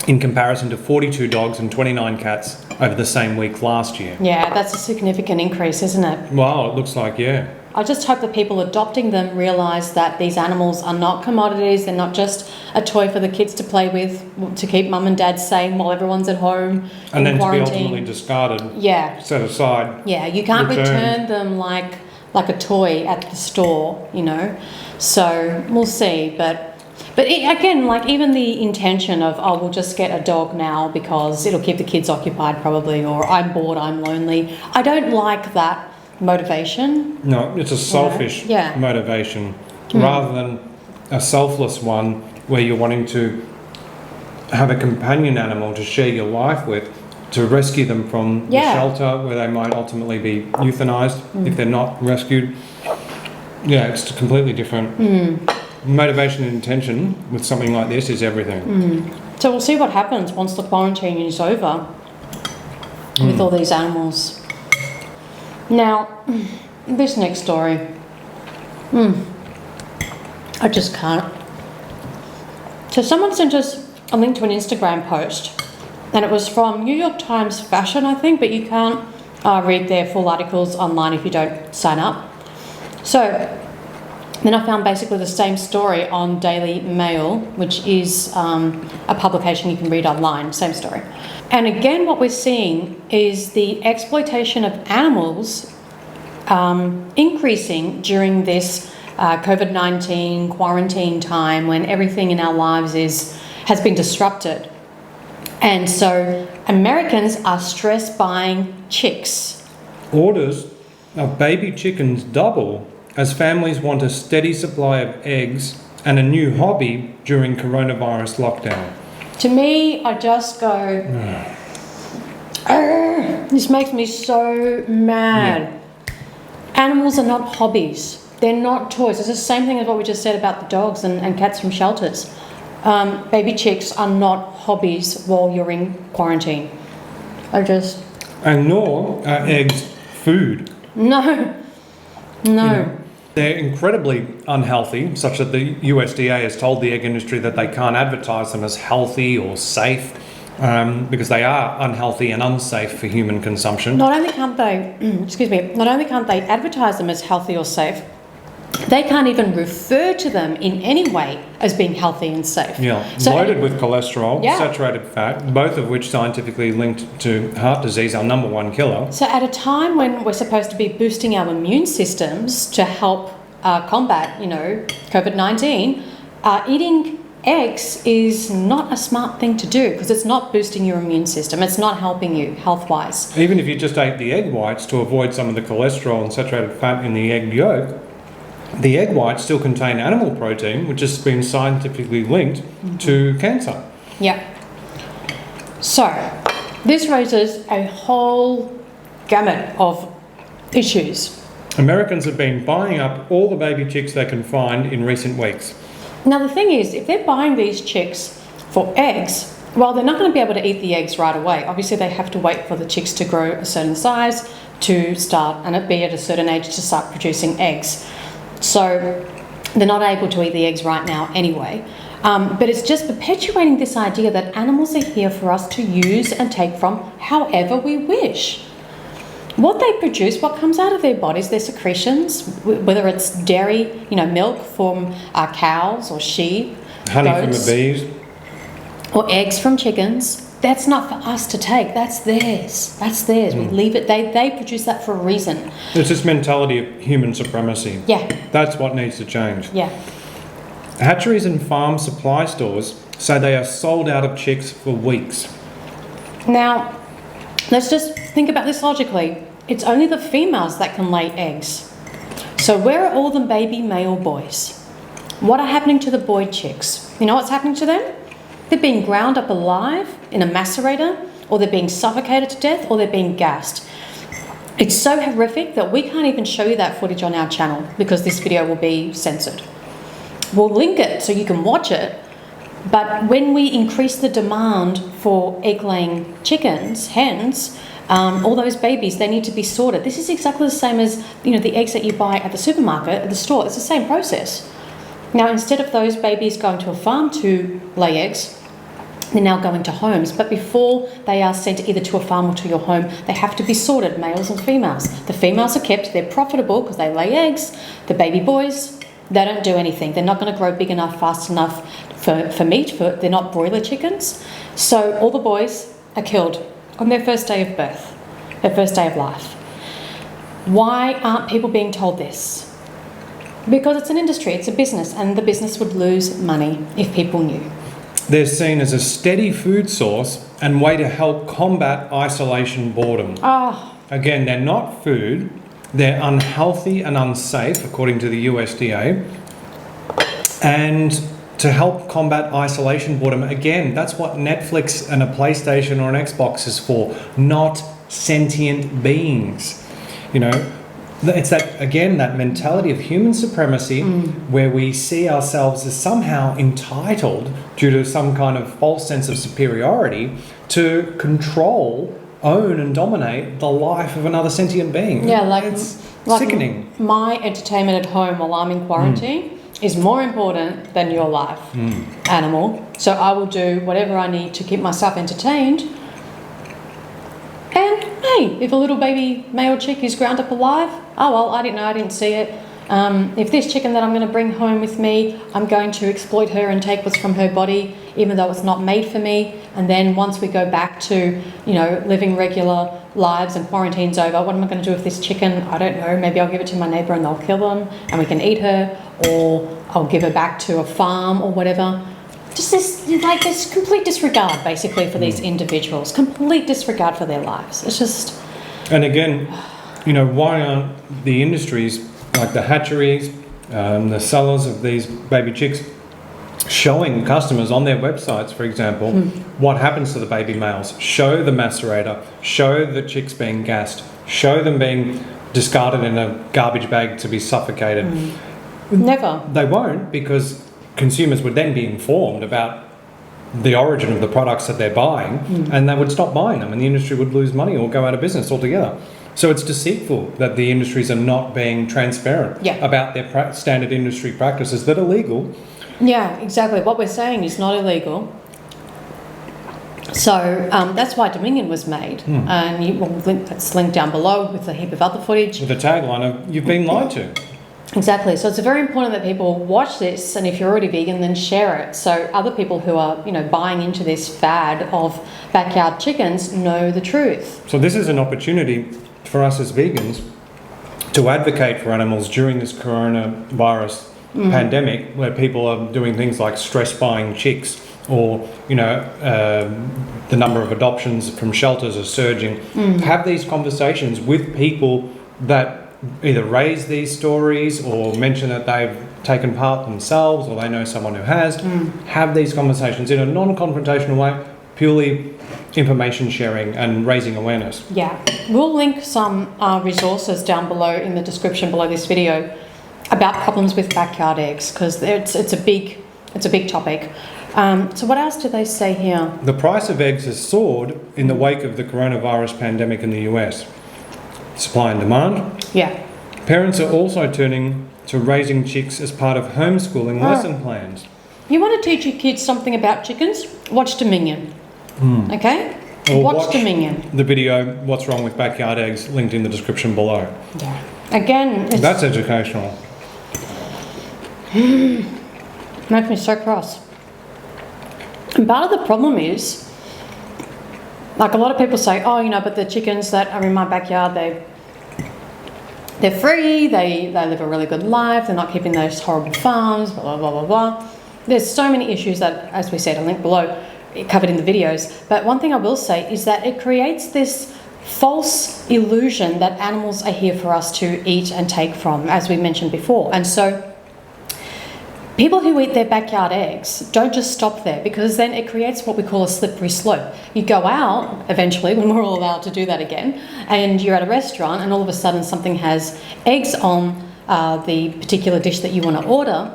[SPEAKER 2] in comparison to 42 dogs and 29 cats over the same week last year.
[SPEAKER 1] Yeah, that's a significant increase, isn't it?
[SPEAKER 2] Wow, it looks like, yeah.
[SPEAKER 1] I just hope that people adopting them realise that these animals are not commodities. They're not just a toy for the kids to play with, to keep mum and dad sane while everyone's at home
[SPEAKER 2] And
[SPEAKER 1] in
[SPEAKER 2] then
[SPEAKER 1] quarantine.
[SPEAKER 2] to be ultimately discarded,
[SPEAKER 1] Yeah.
[SPEAKER 2] set aside.
[SPEAKER 1] Yeah, you can't return them like a toy at the store, you know. So we'll see. But again, like even the intention of, oh, we'll just get a dog now because it'll keep the kids occupied probably, or I'm bored, I'm lonely. I don't like that motivation.
[SPEAKER 2] No, it's a selfish motivation rather than a selfless one where you're wanting to have a companion animal to share your life with, to rescue them from the shelter where they might ultimately be euthanized if they're not rescued. Yeah, it's completely different. Motivation and intention with something like this is everything.
[SPEAKER 1] So we'll see what happens once the quarantine is over with all these animals. Now, this next story, I just can't. So someone sent us a link to an Instagram post, and it was from New York Times Fashion, I think, but you can't read their full articles online if you don't sign up. So then I found basically the same story on Daily Mail, which is a publication you can read online, same story. And again, what we're seeing is the exploitation of animals increasing during this COVID-19 quarantine time when everything in our lives has been disrupted. And so Americans are stress buying chicks.
[SPEAKER 2] Orders of baby chickens double as families want a steady supply of eggs and a new hobby during coronavirus lockdown.
[SPEAKER 1] To me, I just go, this makes me so mad. Yeah. Animals are not hobbies. They're not toys. It's the same thing as what we just said about the dogs and cats from shelters. Baby chicks are not hobbies while you're in quarantine.
[SPEAKER 2] And nor are eggs food.
[SPEAKER 1] No.
[SPEAKER 2] You know, they're incredibly unhealthy, such that the USDA has told the egg industry that they can't advertise them as healthy or safe because they are unhealthy and unsafe for human consumption.
[SPEAKER 1] Not only can't they, not only can't they advertise them as healthy or safe, they can't even refer to them in any way as being healthy and safe.
[SPEAKER 2] Yeah, so loaded with cholesterol, saturated fat, both of which scientifically linked to heart disease, our number one killer.
[SPEAKER 1] So at a time when we're supposed to be boosting our immune systems to help combat, COVID-19, eating eggs is not a smart thing to do because it's not boosting your immune system. It's not helping you health-wise.
[SPEAKER 2] Even if you just ate the egg whites to avoid some of the cholesterol and saturated fat in the egg yolk, the egg whites still contain animal protein, which has been scientifically linked to cancer.
[SPEAKER 1] Yeah. So, this raises a whole gamut of issues.
[SPEAKER 2] Americans have been buying up all the baby chicks they can find in recent weeks.
[SPEAKER 1] Now, the thing is, if they're buying these chicks for eggs, well, they're not going to be able to eat the eggs right away. Obviously, they have to wait for the chicks to grow a certain size to start, and be at a certain age to start producing eggs. So they're not able to eat the eggs right now anyway. But it's just perpetuating this idea that animals are here for us to use and take from however we wish. What they produce, what comes out of their bodies, their secretions, whether it's dairy, milk from cows or sheep,
[SPEAKER 2] honey
[SPEAKER 1] goats,
[SPEAKER 2] from the bees,
[SPEAKER 1] or eggs from chickens, that's not for us to take. That's theirs. We leave it. They produce that for a reason.
[SPEAKER 2] It's this mentality of human supremacy.
[SPEAKER 1] Yeah.
[SPEAKER 2] That's what needs to change.
[SPEAKER 1] Yeah.
[SPEAKER 2] Hatcheries and farm supply stores say they are sold out of chicks for weeks.
[SPEAKER 1] Now, let's just think about this logically. It's only the females that can lay eggs. So where are all the baby male boys? What are happening to the boy chicks? You know what's happening to them? They're being ground up alive in a macerator, or they're being suffocated to death, or they're being gassed. It's so horrific that we can't even show you that footage on our channel because this video will be censored. We'll link it so you can watch it, but when we increase the demand for egg-laying chickens, hens, all those babies, they need to be sorted. This is exactly the same as the eggs that you buy at the supermarket, at the store. It's the same process. Now, instead of those babies going to a farm to lay eggs, They're now going to homes, but before they are sent either to a farm or to your home, they have to be sorted, males and females. The females are kept, they're profitable because they lay eggs. The baby boys, they don't do anything. They're not going to grow big enough, fast enough for meat. They're not broiler chickens. So all the boys are killed on their first day of birth, their first day of life. Why aren't people being told this? Because it's an industry, it's a business, and the business would lose money if people knew.
[SPEAKER 2] They're seen as a steady food source and way to help combat isolation boredom. Again, they're not food. They're unhealthy and unsafe, according to the USDA. And to help combat isolation boredom, again, that's what Netflix and a PlayStation or an Xbox is for, not sentient beings. You know, it's that, again, that mentality of human supremacy where we see ourselves as somehow entitled due to some kind of false sense of superiority to control, own and dominate the life of another sentient being.
[SPEAKER 1] Yeah, like
[SPEAKER 2] sickening.
[SPEAKER 1] My entertainment at home while I'm in quarantine is more important than your life, animal. So I will do whatever I need to keep myself entertained. And hey, if a little baby male chick is ground up alive, oh well, I didn't know, I didn't see it. If this chicken that I'm going to bring home with me, I'm going to exploit her and take what's from her body, even though it's not made for me. And then once we go back to, you know, living regular lives and quarantine's over, what am I going to do with this chicken? I don't know. Maybe I'll give it to my neighbour and they'll kill them and we can eat her, or I'll give her back to a farm or whatever. Just this complete disregard, basically, for these individuals. Complete disregard for their lives. It's just...
[SPEAKER 2] And again, you know, why aren't the industries like the hatcheries, the sellers of these baby chicks, showing customers on their websites, for example, what happens to the baby males? Show the macerator, show the chicks being gassed, show them being discarded in a garbage bag to be suffocated.
[SPEAKER 1] Never.
[SPEAKER 2] They won't, because consumers would then be informed about the origin of the products that they're buying, and they would stop buying them, and the industry would lose money or go out of business altogether. So it's deceitful that the industries are not being transparent about their standard industry practices that are legal.
[SPEAKER 1] Yeah, exactly. What we're saying is not illegal. So that's why Dominion was made. And it's linked down below with a heap of other footage.
[SPEAKER 2] With the tagline of, you've been lied to.
[SPEAKER 1] Exactly. So it's very important that people watch this, and if you're already vegan, then share it. So other people who are, you know, buying into this fad of backyard chickens know the truth.
[SPEAKER 2] So this is an opportunity for us as vegans to advocate for animals during this coronavirus pandemic, where people are doing things like stress buying chicks, or, you know, the number of adoptions from shelters are surging. Have these conversations with people that either raise these stories or mention that they've taken part themselves, or they know someone who has. Have these conversations in a non-confrontational way, purely information sharing and raising awareness.
[SPEAKER 1] Yeah, we'll link some resources down below in the description below this video about problems with backyard eggs, because it's a big topic. So what else do they say here?
[SPEAKER 2] The price of eggs has soared in the wake of the coronavirus pandemic in the US. Supply and demand.
[SPEAKER 1] Yeah.
[SPEAKER 2] Parents are also turning to raising chicks as part of homeschooling lesson plans.
[SPEAKER 1] You want to teach your kids something about chickens? Watch Dominion. Okay?
[SPEAKER 2] Or
[SPEAKER 1] watch Dominion.
[SPEAKER 2] The video, What's Wrong with Backyard Eggs, linked in the description below.
[SPEAKER 1] Yeah. Again,
[SPEAKER 2] that's educational.
[SPEAKER 1] Makes me so cross. And part of the problem is, like, a lot of people say, oh, you know, but the chickens that are in my backyard, they're free, they live a really good life, they're not keeping those horrible farms, blah, blah, blah, blah, blah. There's so many issues that, as we said, I'll link below, covered in the videos. But one thing I will say is that it creates this false illusion that animals are here for us to eat and take from, as we mentioned before. And so people who eat their backyard eggs don't just stop there, because then it creates what we call a slippery slope. You go out, eventually, when we're all allowed to do that again, and you're at a restaurant and all of a sudden something has eggs on the particular dish that you want to order,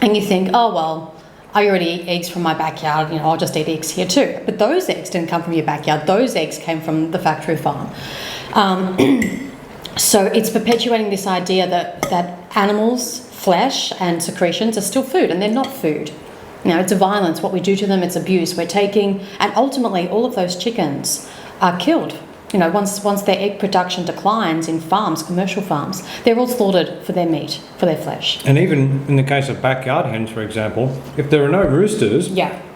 [SPEAKER 1] and you think, oh, well, I already eat eggs from my backyard, you know, I'll just eat eggs here too. But those eggs didn't come from your backyard. Those eggs came from the factory farm. So it's perpetuating this idea that animals' flesh and secretions are still food, and they're not food. You know, it's a violence. What we do to them, it's abuse. We're taking, and ultimately, all of those chickens are killed. You know, once their egg production declines in farms, commercial farms, they're all slaughtered for their meat, for their flesh.
[SPEAKER 2] And even in the case of backyard hens, for example, if there are no roosters,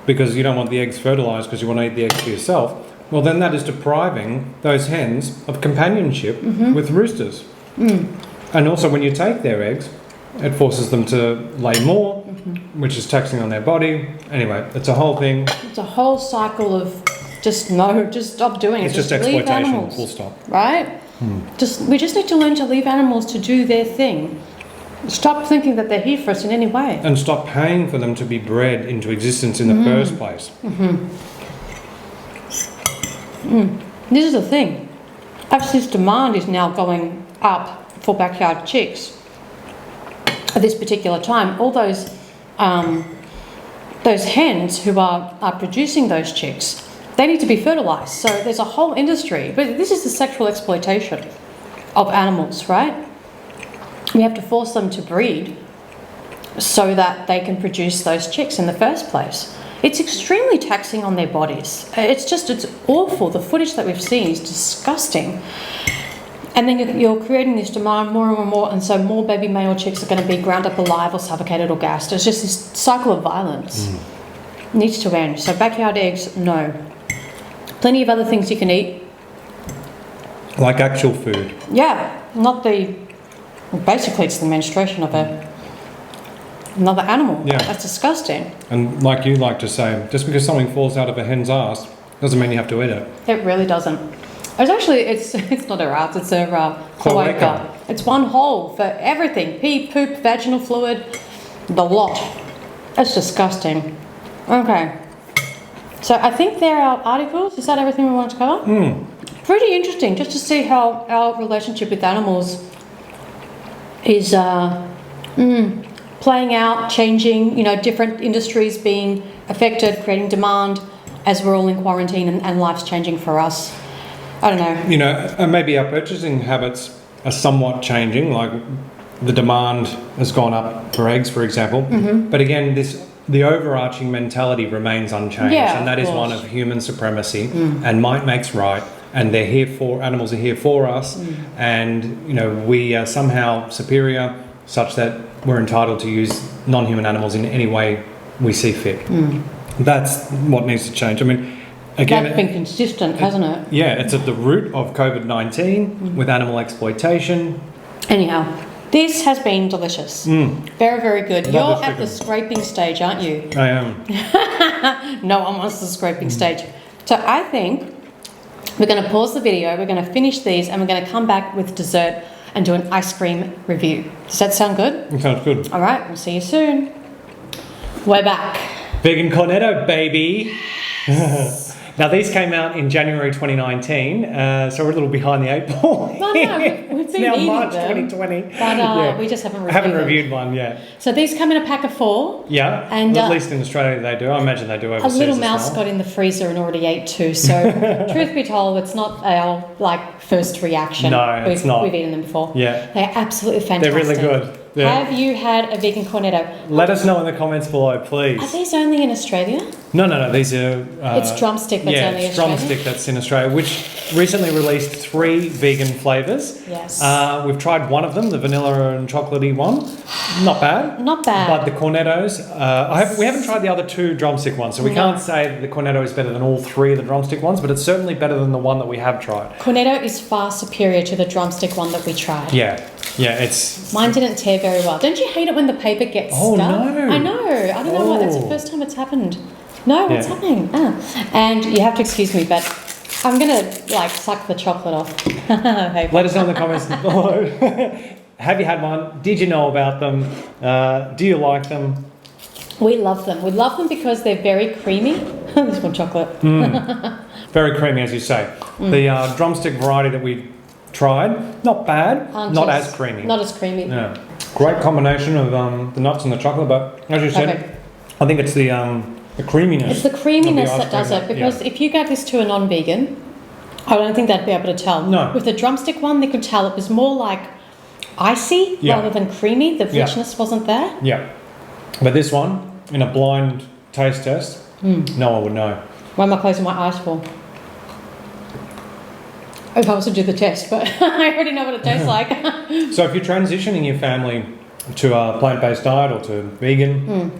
[SPEAKER 2] because you don't want the eggs fertilised because you want to eat the eggs for yourself, well, then that is depriving those hens of companionship with roosters. And also, when you take their eggs, it forces them to lay more, which is taxing on their body. Anyway, it's a whole thing.
[SPEAKER 1] It's a whole cycle of just stop doing it.
[SPEAKER 2] It's just
[SPEAKER 1] leave
[SPEAKER 2] exploitation,
[SPEAKER 1] animals,
[SPEAKER 2] full stop.
[SPEAKER 1] Right? We just need to learn to leave animals to do their thing. Stop thinking that they're here for us in any way.
[SPEAKER 2] And stop paying for them to be bred into existence in the first place.
[SPEAKER 1] This is the thing. As this demand is now going up for backyard chicks at this particular time, all those hens who are producing those chicks, they need to be fertilised. So there's a whole industry. But this is the sexual exploitation of animals, right? We have to force them to breed so that they can produce those chicks in the first place. It's extremely taxing on their bodies. It's awful. The footage that we've seen is disgusting. And then you're creating this demand more and more, and so more baby male chicks are going to be ground up alive or suffocated or gassed. It's just this cycle of violence. Needs to end. So backyard eggs, no. Plenty of other things you can eat.
[SPEAKER 2] Like actual food.
[SPEAKER 1] Yeah, basically it's the menstruation of another animal.
[SPEAKER 2] Yeah.
[SPEAKER 1] That's disgusting.
[SPEAKER 2] And like you like to say, just because something falls out of a hen's ass doesn't mean you have to eat it.
[SPEAKER 1] It really doesn't. It's not her ass, it's her cloaca. It's one hole for everything. Pee, poop, vaginal fluid, the lot. It's disgusting. Okay. So I think there are articles. Is that everything we wanted to cover? Pretty interesting, just to see how our relationship with animals is playing out, changing, different industries being affected, creating demand as we're all in quarantine and life's changing for us. I don't know.
[SPEAKER 2] And maybe our purchasing habits are somewhat changing, like the demand has gone up for eggs, for example. But again, the overarching mentality remains unchanged, and that is one of human supremacy and might makes right. And animals are here for us, and we are somehow superior, such that we're entitled to use non-human animals in any way we see fit. That's what needs to change. I mean, again,
[SPEAKER 1] that's been consistent, hasn't it?
[SPEAKER 2] Yeah, it's at the root of COVID-19 with animal exploitation.
[SPEAKER 1] Anyhow, this has been delicious. Very, very good. You're at the scraping stage, aren't you?
[SPEAKER 2] I am.
[SPEAKER 1] No one wants the scraping stage. So I think we're going to pause the video, we're going to finish these, and we're going to come back with dessert and do an ice cream review. Does that sound good?
[SPEAKER 2] It sounds good.
[SPEAKER 1] All right, we'll see you soon. We're back.
[SPEAKER 2] Vegan cornetto, baby. Now, these came out in January 2019, so we're a little behind the eight ball.
[SPEAKER 1] No, we've been
[SPEAKER 2] now
[SPEAKER 1] eating
[SPEAKER 2] March
[SPEAKER 1] them,
[SPEAKER 2] 2020.
[SPEAKER 1] But we just haven't reviewed
[SPEAKER 2] one yet.
[SPEAKER 1] So these come in a pack of 4.
[SPEAKER 2] Yeah,
[SPEAKER 1] and
[SPEAKER 2] at least in Australia they do. I imagine they do overseas.
[SPEAKER 1] A little mouse got in the freezer and already ate 2. So truth be told, it's not our first reaction.
[SPEAKER 2] No, it's not.
[SPEAKER 1] We've eaten them before.
[SPEAKER 2] Yeah.
[SPEAKER 1] They're absolutely fantastic.
[SPEAKER 2] They're really good. Yeah.
[SPEAKER 1] Have you had a vegan cornetto?
[SPEAKER 2] Let us know in the comments below, please.
[SPEAKER 1] Are these only in Australia?
[SPEAKER 2] No. These are...
[SPEAKER 1] it's drumstick that's only
[SPEAKER 2] it's
[SPEAKER 1] Australia?
[SPEAKER 2] drumstick that's in Australia, which recently released 3 vegan flavours.
[SPEAKER 1] Yes.
[SPEAKER 2] We've tried one of them, the vanilla and chocolatey one. Not bad.
[SPEAKER 1] Not bad.
[SPEAKER 2] But the cornettos... we haven't tried the other 2 drumstick ones, so we can't say that the cornetto is better than all 3 of the drumstick ones, but it's certainly better than the one that we have tried.
[SPEAKER 1] Cornetto is far superior to the drumstick one that we tried.
[SPEAKER 2] Yeah, it's...
[SPEAKER 1] Mine didn't tear very well. Don't you hate it when the paper gets stuck?
[SPEAKER 2] No.
[SPEAKER 1] I know. I don't know why. That's the first time it's happened. No, what's happening? And you have to excuse me, but I'm going to suck the chocolate off.
[SPEAKER 2] Let us know in the comments below. Have you had one? Did you know about them? Do you like them?
[SPEAKER 1] We love them. We love them because they're very creamy. This one chocolate.
[SPEAKER 2] Very creamy, as you say. The drumstick variety that we tried, not bad, not as creamy.
[SPEAKER 1] Not as creamy.
[SPEAKER 2] Yeah. Great combination of the nuts and the chocolate, but as you said, I think it's the creaminess.
[SPEAKER 1] It's the creaminess that does it, because if you gave this to a non-vegan, I don't think they'd be able to tell.
[SPEAKER 2] No.
[SPEAKER 1] With the drumstick one, they could tell it was more like icy rather than creamy. The richness wasn't there.
[SPEAKER 2] Yeah. But this one, in a blind taste test, no one would know.
[SPEAKER 1] Why am I closing my eyes for? If I was to do the test, but I already know what it tastes like.
[SPEAKER 2] So if you're transitioning your family to a plant-based diet or to vegan,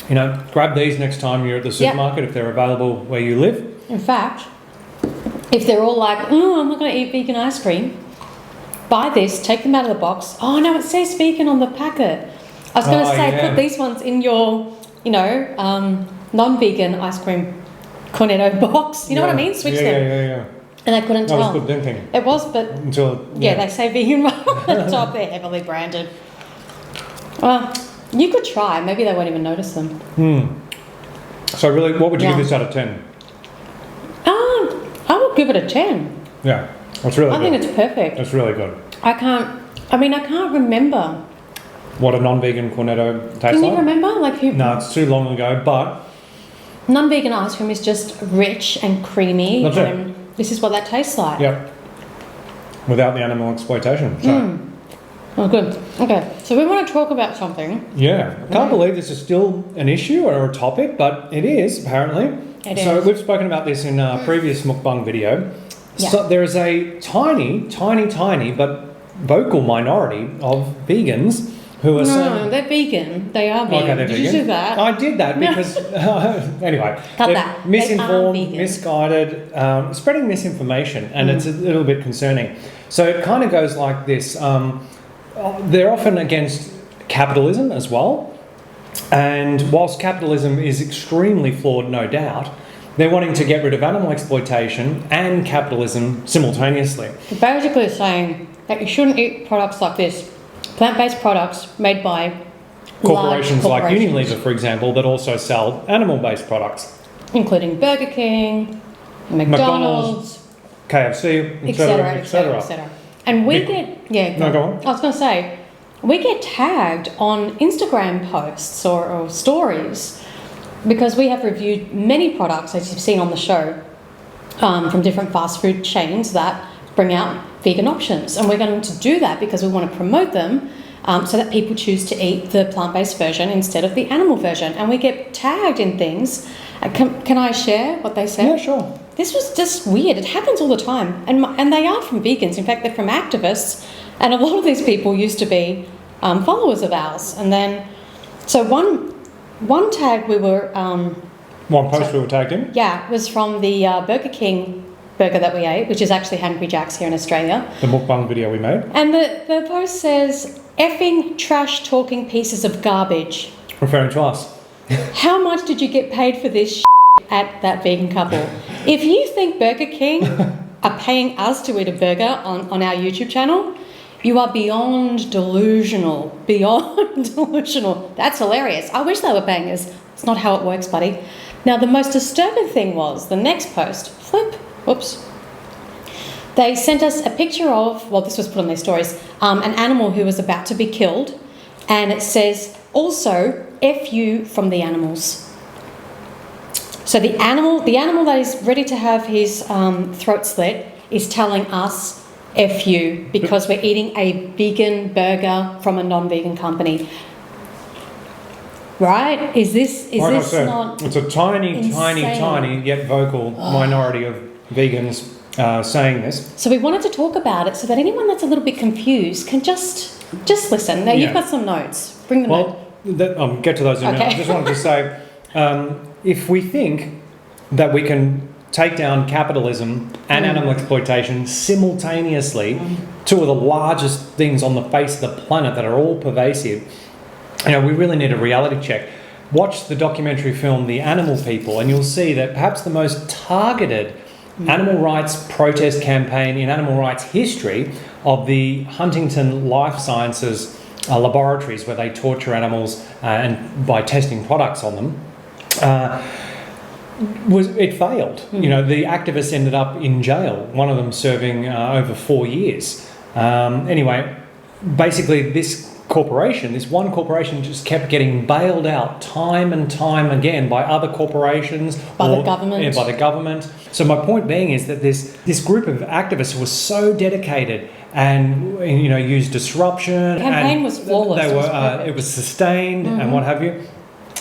[SPEAKER 2] you know, grab these next time you're at the supermarket if they're available where you live.
[SPEAKER 1] In fact, if they're all like, oh, I'm not going to eat vegan ice cream, buy this, take them out of the box. Oh, no, it says vegan on the packet. I was going to say, put these ones in your, you know, non-vegan ice cream cornetto box. You know what I mean? Switch them.
[SPEAKER 2] Yeah.
[SPEAKER 1] And they couldn't tell.
[SPEAKER 2] That was good thinking.
[SPEAKER 1] It was, but
[SPEAKER 2] until
[SPEAKER 1] they say vegan right on the top. They're heavily branded. Well, you could try. Maybe they won't even notice them.
[SPEAKER 2] So really, what would you give this out of 10?
[SPEAKER 1] I would give it a 10.
[SPEAKER 2] Yeah, that's really good.
[SPEAKER 1] I think it's perfect.
[SPEAKER 2] It's really good.
[SPEAKER 1] I can't remember.
[SPEAKER 2] What a non-vegan cornetto tastes like?
[SPEAKER 1] Can you remember?
[SPEAKER 2] No, it's too long ago, but...
[SPEAKER 1] Non-vegan ice cream is just rich and creamy.
[SPEAKER 2] That's it.
[SPEAKER 1] This is what that tastes like.
[SPEAKER 2] Yep. Without the animal exploitation. So.
[SPEAKER 1] Oh, good. Okay, so we want to talk about something.
[SPEAKER 2] Yeah. I can't believe this is still an issue or a topic, but it is, apparently. So we've spoken about this in a previous mukbang video. Yeah. So there is a tiny, but vocal minority of vegans who are saying...
[SPEAKER 1] No, they're vegan. They are vegan.
[SPEAKER 2] Okay, they're vegan.
[SPEAKER 1] Did you do that?
[SPEAKER 2] I did that because... anyway.
[SPEAKER 1] Cut that.
[SPEAKER 2] Misinformed, misguided, spreading misinformation, and it's a little bit concerning. So it kind of goes like this. They're often against capitalism as well. And whilst capitalism is extremely flawed, no doubt, they're wanting to get rid of animal exploitation and capitalism simultaneously.
[SPEAKER 1] They're basically saying that you shouldn't eat products like this. Plant-based products made by
[SPEAKER 2] corporations like Unilever, for example, that also sell animal-based products.
[SPEAKER 1] Including Burger King, McDonald's,
[SPEAKER 2] KFC, etc.
[SPEAKER 1] And we get...
[SPEAKER 2] No, go on.
[SPEAKER 1] I was going to say, we get tagged on Instagram posts or stories because we have reviewed many products, as you've seen on the show, from different fast food chains that bring out vegan options. And we're going to do that because we want to promote them so that people choose to eat the plant-based version instead of the animal version. And we get tagged in things. Can I share what they said?
[SPEAKER 2] Yeah, sure.
[SPEAKER 1] This was just weird. It happens all the time. And they are from vegans. In fact, they're from activists. And a lot of these people used to be followers of ours. And then, so one tag we were...
[SPEAKER 2] one post we were tagged in?
[SPEAKER 1] Yeah, was from the Burger King burger that we ate, which is actually Hungry Jack's here in Australia.
[SPEAKER 2] The mukbang video we made.
[SPEAKER 1] And the post says, effing trash-talking pieces of garbage.
[SPEAKER 2] Referring to us.
[SPEAKER 1] How much did you get paid for this at that vegan couple? If you think Burger King are paying us to eat a burger on our YouTube channel, you are beyond delusional. Beyond delusional. That's hilarious. I wish they were paying us. It's not how it works, buddy. Now, the most disturbing thing was the next post. Whoops. They sent us a picture of, well, this was put on their stories, an animal who was about to be killed. And it says, also, F you from the animals. So the animal that is ready to have his throat slit is telling us F you because we're eating a vegan burger from a non-vegan company. Right? Is this not...
[SPEAKER 2] It's a tiny yet vocal minority of vegans saying this.
[SPEAKER 1] So we wanted to talk about it so that anyone that's a little bit confused can just listen. Now, you've got some notes. Bring them up.
[SPEAKER 2] I'll get to those in a minute. I just wanted to say, if we think that we can take down capitalism and animal exploitation simultaneously, two of the largest things on the face of the planet that are all pervasive, we really need a reality check. Watch the documentary film The Animal People and you'll see that perhaps the most targeted animal rights protest campaign in animal rights history of the Huntington Life Sciences laboratories where they torture animals and by testing products on them, it failed. The activists ended up in jail, one of them serving over 4 years. Anyway, basically this one corporation just kept getting bailed out time and time again by other corporations.
[SPEAKER 1] By the government.
[SPEAKER 2] Yeah, by the government. So my point being is that this group of activists who were so dedicated and used disruption.
[SPEAKER 1] The campaign was flawless.
[SPEAKER 2] It was sustained and what have you.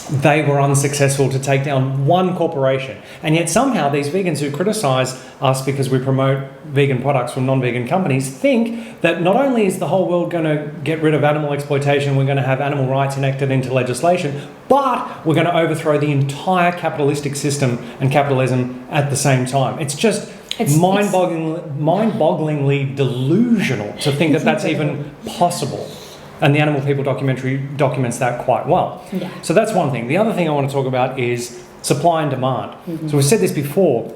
[SPEAKER 2] they were unsuccessful to take down one corporation. And yet somehow these vegans who criticise us because we promote vegan products from non-vegan companies think that not only is the whole world going to get rid of animal exploitation, we're going to have animal rights enacted into legislation, but we're going to overthrow the entire capitalistic system and capitalism at the same time. It's just mind-bogglingly delusional to think that that's even possible. And the Animal People documentary documents that quite well.
[SPEAKER 1] Yeah.
[SPEAKER 2] So that's one thing. The other thing I want to talk about is supply and demand. So we've said this before,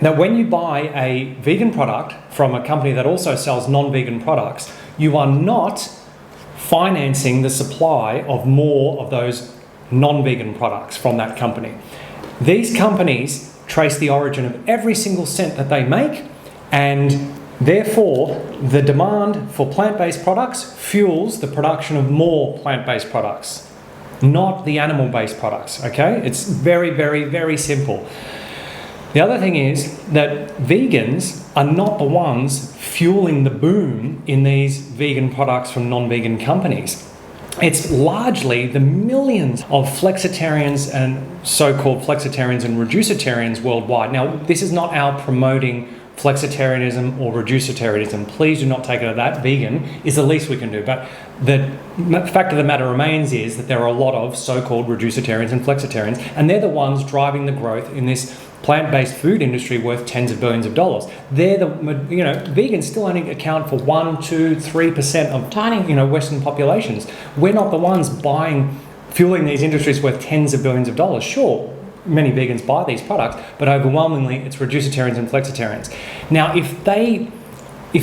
[SPEAKER 2] that when you buy a vegan product from a company that also sells non-vegan products, you are not financing the supply of more of those non-vegan products from that company. These companies trace the origin of every single cent that they make, and therefore, the demand for plant-based products fuels the production of more plant-based products, not the animal-based products, okay? It's very, very, very simple. The other thing is that vegans are not the ones fueling the boom in these vegan products from non-vegan companies. It's largely the millions of flexitarians and so-called flexitarians and reducitarians worldwide. Now, this is not our promoting flexitarianism or reducitarianism. Please do not take it as that. Vegan is the least we can do. But the fact of the matter remains is that there are a lot of so-called reducitarians and flexitarians, and they're the ones driving the growth in this plant-based food industry worth tens of billions of dollars. They're the, vegans still only account for 1%, 2%, 3% of
[SPEAKER 1] tiny,
[SPEAKER 2] Western populations. We're not the ones fueling these industries worth tens of billions of dollars. Sure, many vegans buy these products, but overwhelmingly it's reducitarians and flexitarians. Now, if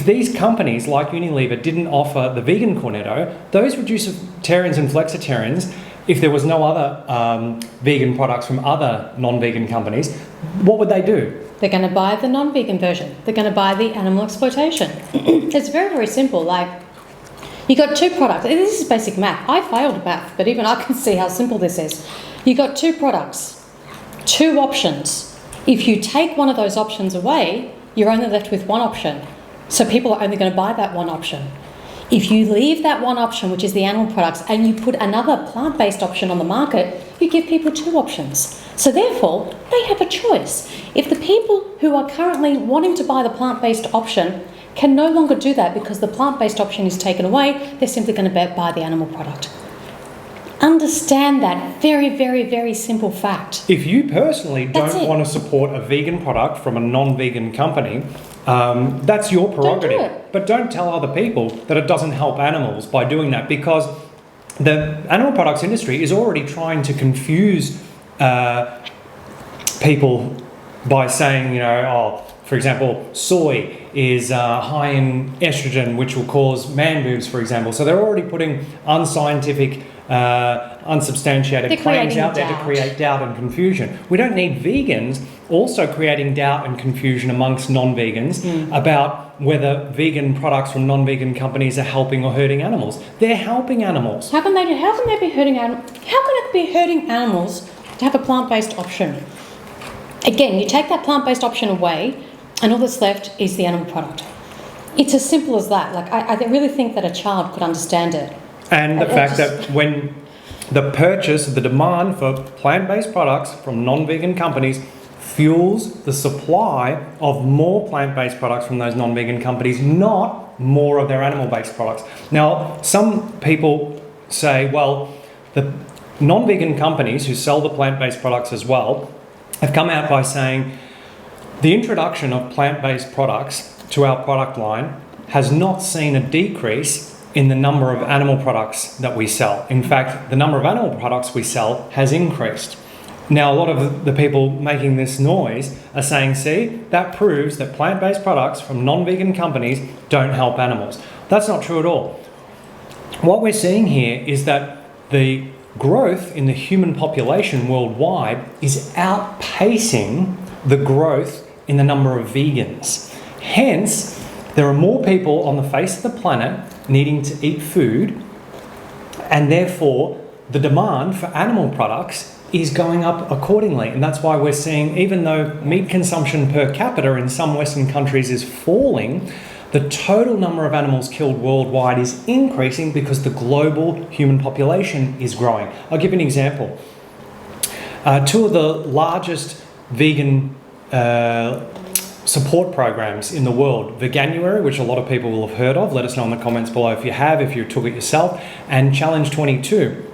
[SPEAKER 2] these companies like Unilever didn't offer the vegan cornetto, those reducitarians and flexitarians, if there was no other vegan products from other non-vegan companies, what would they do?
[SPEAKER 1] They're going to buy the non-vegan version. They're going to buy the animal exploitation. It's very, very simple. Like, you got two products. This is basic math. I failed math, but even I can see how simple this is. You got two products. Two options. If you take one of those options away, you're only left with one option. So people are only going to buy that one option. If you leave that one option, which is the animal products, and you put another plant-based option on the market, you give people two options. So therefore, they have a choice. If the people who are currently wanting to buy the plant-based option can no longer do that because the plant-based option is taken away, they're simply going to buy the animal product. Understand that very, very, very simple fact.
[SPEAKER 2] If you personally don't want to support a vegan product from a non-vegan company, that's your prerogative.
[SPEAKER 1] Don't do it.
[SPEAKER 2] But don't tell other people that it doesn't help animals by doing that, because the animal products industry is already trying to confuse people by saying, for example, soy is high in estrogen, which will cause man boobs, for example. So they're already putting unscientific, unsubstantiated claims out there to create doubt and confusion. We don't need vegans also creating doubt and confusion amongst non-vegans about whether vegan products from non-vegan companies are helping or hurting animals. They're helping animals.
[SPEAKER 1] How can they be hurting animals? How can it be hurting animals to have a plant-based option? Again, you take that plant-based option away, and all that's left is the animal product. It's as simple as that. Like, I really think that a child could understand it.
[SPEAKER 2] And the fact that when the demand for plant-based products from non-vegan companies fuels the supply of more plant-based products from those non-vegan companies, not more of their animal-based products. Now, some people say, well, the non-vegan companies who sell the plant-based products as well have come out by saying the introduction of plant-based products to our product line has not seen a decrease in the number of animal products that we sell. In fact, the number of animal products we sell has increased. Now, a lot of the people making this noise are saying, see, that proves that plant-based products from non-vegan companies don't help animals. That's not true at all. What we're seeing here is that the growth in the human population worldwide is outpacing the growth in the number of vegans. Hence, there are more people on the face of the planet needing to eat food, and therefore the demand for animal products is going up accordingly. And that's why we're seeing, even though meat consumption per capita in some Western countries is falling, the total number of animals killed worldwide is increasing because the global human population is growing. I'll give you an example. Two of the largest vegan support programs in the world, Veganuary, which a lot of people will have heard of. Let us know in the comments below if you have, if you took it yourself, and Challenge 22.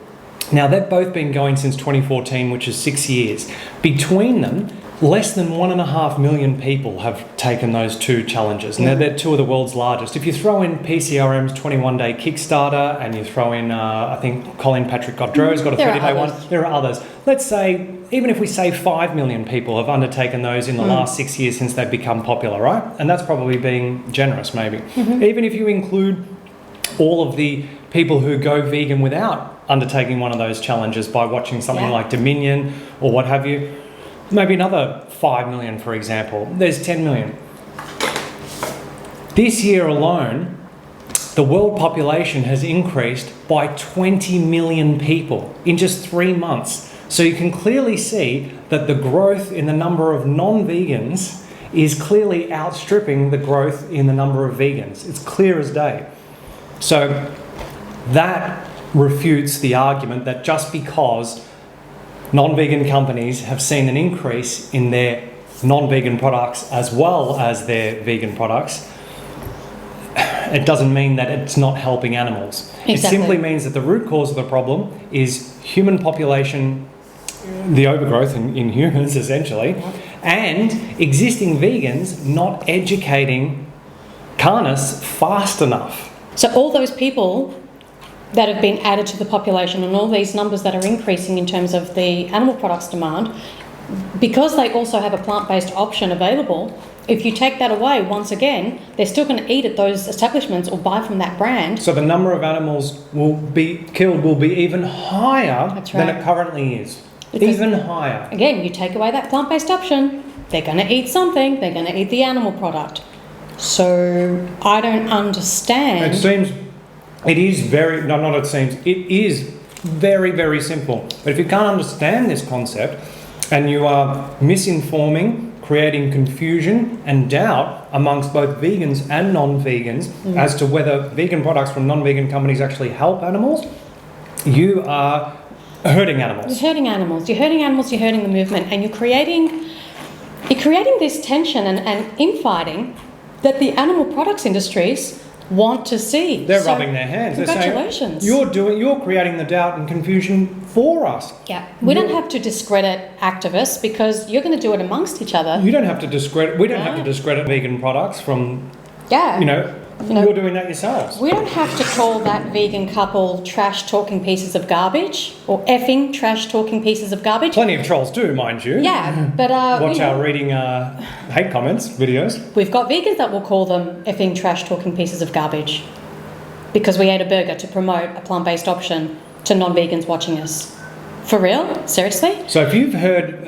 [SPEAKER 2] Now, they've both been going since 2014, which is 6 years. Between them, less than 1.5 million people have taken those two challenges, and they're two of the world's largest. If you throw in PCRM's 21-day Kickstarter, and you throw in, I think Colin Patrick Godreau's got a 30-day one, there are others. Let's say, even if we say 5 million people have undertaken those in the last 6 years since they've become popular, right? And that's probably being generous, maybe. Even if you include all of the people who go vegan without undertaking one of those challenges by watching something like Dominion or what have you, maybe another 5 million, for example. There's 10 million. This year alone, the world population has increased by 20 million people in just 3 months. So you can clearly see that the growth in the number of non-vegans is clearly outstripping the growth in the number of vegans. It's clear as day. So that refutes the argument that just because non-vegan companies have seen an increase in their non-vegan products as well as their vegan products, it doesn't mean that it's not helping animals. Exactly. It simply means that the root cause of the problem is human population, the overgrowth in humans essentially, and existing vegans not educating carnists fast enough.
[SPEAKER 1] So all those people that have been added to the population and all these numbers that are increasing in terms of the animal products demand, because they also have a plant-based option available, if you take that away, once again, they're still going to eat at those establishments or buy from that brand.
[SPEAKER 2] So the number of animals will be killed will be even higher than it currently is. Because even higher.
[SPEAKER 1] Again, you take away that plant-based option, they're going to eat something, they're going to eat the animal product. So I don't understand.
[SPEAKER 2] It is very very, very simple. But if you can't understand this concept and you are misinforming, creating confusion and doubt amongst both vegans and non-vegans as to whether vegan products from non-vegan companies actually help animals, you are hurting animals.
[SPEAKER 1] You're hurting animals. You're hurting animals. You're hurting the movement, and you're creating this tension and infighting that the animal products industries want to see.
[SPEAKER 2] They're rubbing their hands.
[SPEAKER 1] Congratulations.
[SPEAKER 2] They're saying, you're creating the doubt and confusion for us.
[SPEAKER 1] Yeah. We don't have to discredit activists because you're going to do it amongst each other.
[SPEAKER 2] You don't have to discredit. We don't have to discredit vegan products from.
[SPEAKER 1] Yeah.
[SPEAKER 2] You're doing that yourselves.
[SPEAKER 1] We don't have to call that vegan couple trash-talking pieces of garbage or effing trash-talking pieces of garbage.
[SPEAKER 2] Plenty of trolls do, mind you.
[SPEAKER 1] Yeah, but...
[SPEAKER 2] Watch our reading hate comments videos.
[SPEAKER 1] We've got vegans that will call them effing trash-talking pieces of garbage because we ate a burger to promote a plant-based option to non-vegans watching us. For real? Seriously?
[SPEAKER 2] So if you've heard,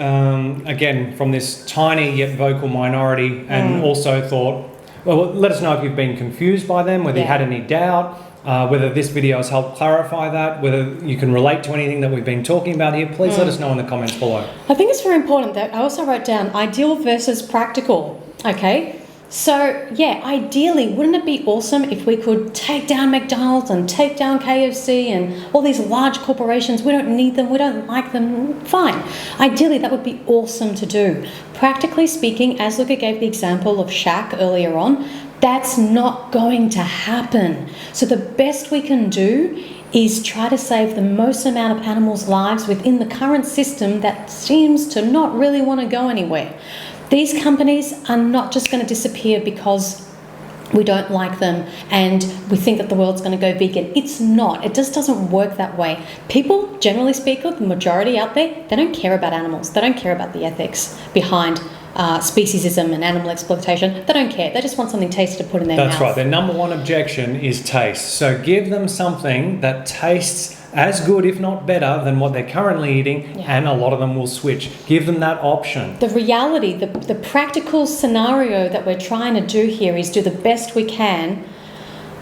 [SPEAKER 2] again, from this tiny yet vocal minority and also thought... Well, let us know if you've been confused by them, whether you had any doubt, whether this video has helped clarify that, whether you can relate to anything that we've been talking about here. Please let us know in the comments below.
[SPEAKER 1] I think it's very important that I also wrote down ideal versus practical, okay? So, yeah, ideally, wouldn't it be awesome if we could take down McDonald's and take down KFC and all these large corporations? We don't need them, we don't like them, fine. Ideally, that would be awesome to do. Practically speaking, as Luca gave the example of Shaq earlier on, that's not going to happen. So the best we can do is try to save the most amount of animals' lives within the current system that seems to not really want to go anywhere. These companies are not just going to disappear because we don't like them and we think that the world's going to go vegan. It's not. It just doesn't work that way. People, generally speaking, the majority out there, they don't care about animals. They don't care about the ethics behind speciesism and animal exploitation. They don't care. They just want something tasty to put in their mouth.
[SPEAKER 2] That's right. Their number one objection is taste. So give them something that tastes as good, if not better, than what they're currently eating, and a lot of them will switch. Give them that option.
[SPEAKER 1] The reality, the practical scenario that we're trying to do here is do the best we can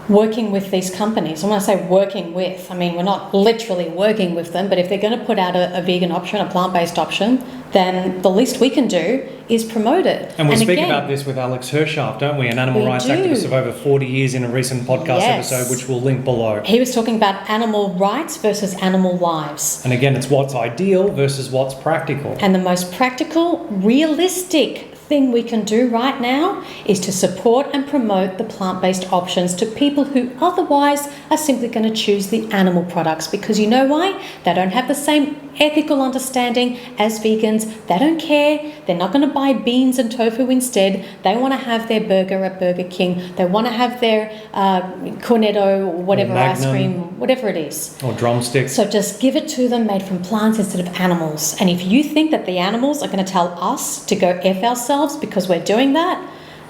[SPEAKER 1] working with these companies. And when I say working with, I mean we're not literally working with them, but if they're going to put out a vegan option, a plant-based option, then the least we can do is promote it.
[SPEAKER 2] And we speak about this with Alex Hershaft, don't we? An animal rights activist of over 40 years in a recent podcast episode, which we'll link below.
[SPEAKER 1] He was talking about animal rights versus animal lives.
[SPEAKER 2] And again, it's what's ideal versus what's practical.
[SPEAKER 1] And the most practical, realistic thing we can do right now is to support and promote the plant-based options to people who otherwise are simply going to choose the animal products, because you know why? They don't have the same ethical understanding as vegans. They don't care. They're not going to buy beans and tofu instead. They want to have their burger at Burger King. They want to have their cornetto or whatever, ice cream, whatever it is.
[SPEAKER 2] Or drumsticks.
[SPEAKER 1] So just give it to them made from plants instead of animals. And if you think that the animals are going to tell us to go F ourselves because we're doing that,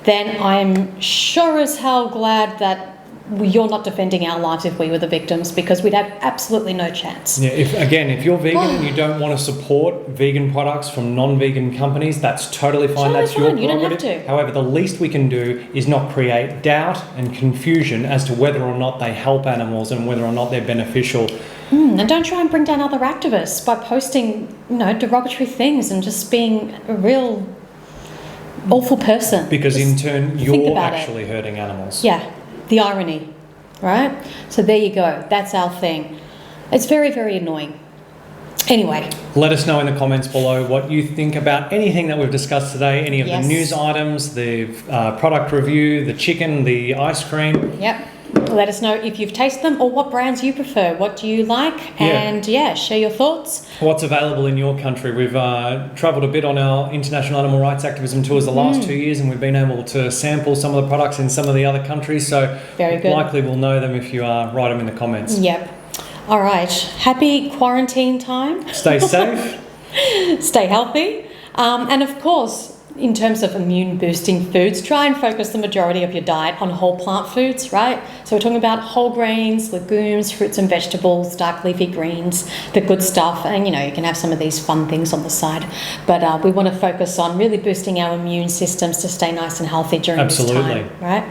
[SPEAKER 1] then I'm sure as hell glad that you're not defending our lives if we were the victims, because we'd have absolutely no chance.
[SPEAKER 2] Yeah, if you're vegan and you don't want to support vegan products from non-vegan companies, that's totally fine. That's your prerogative.
[SPEAKER 1] You don't have to.
[SPEAKER 2] However, the least we can do is not create doubt and confusion as to whether or not they help animals and whether or not they're beneficial.
[SPEAKER 1] And don't try and bring down other activists by posting, derogatory things and just being a real awful person.
[SPEAKER 2] Because in turn, you're actually hurting animals.
[SPEAKER 1] Yeah. The irony, right? So there you go. That's our thing. It's very, very annoying. Anyway.
[SPEAKER 2] Let us know in the comments below what you think about anything that we've discussed today, any of the news items, the product review, the chicken, the ice cream.
[SPEAKER 1] Yep. Let us know if you've tasted them or what brands you prefer. What do you like? And share your thoughts.
[SPEAKER 2] What's available in your country? We've travelled a bit on our international animal rights activism tours the last 2 years, and we've been able to sample some of the products in some of the other countries. So likely we'll know them if you write them in the comments.
[SPEAKER 1] Yep. All right. Happy quarantine time.
[SPEAKER 2] Stay safe.
[SPEAKER 1] Stay healthy. And of course, in terms of immune boosting foods, try and focus the majority of your diet on whole plant foods, right? So we're talking about whole grains, legumes, fruits and vegetables, dark leafy greens, the good stuff. And you can have some of these fun things on the side. But we want to focus on really boosting our immune systems to stay nice and healthy during this time, right?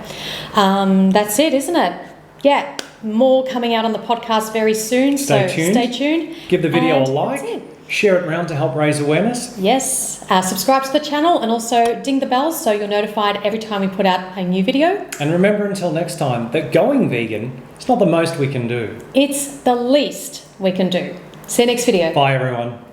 [SPEAKER 1] That's it, isn't it? Yeah. More coming out on the podcast very soon. Stay tuned.
[SPEAKER 2] Give the video a like. Share it around to help raise awareness.
[SPEAKER 1] Yes. Subscribe to the channel and also ding the bell so you're notified every time we put out a new video.
[SPEAKER 2] And remember until next time that going vegan is not the most we can do.
[SPEAKER 1] It's the least we can do. See you next video.
[SPEAKER 2] Bye everyone.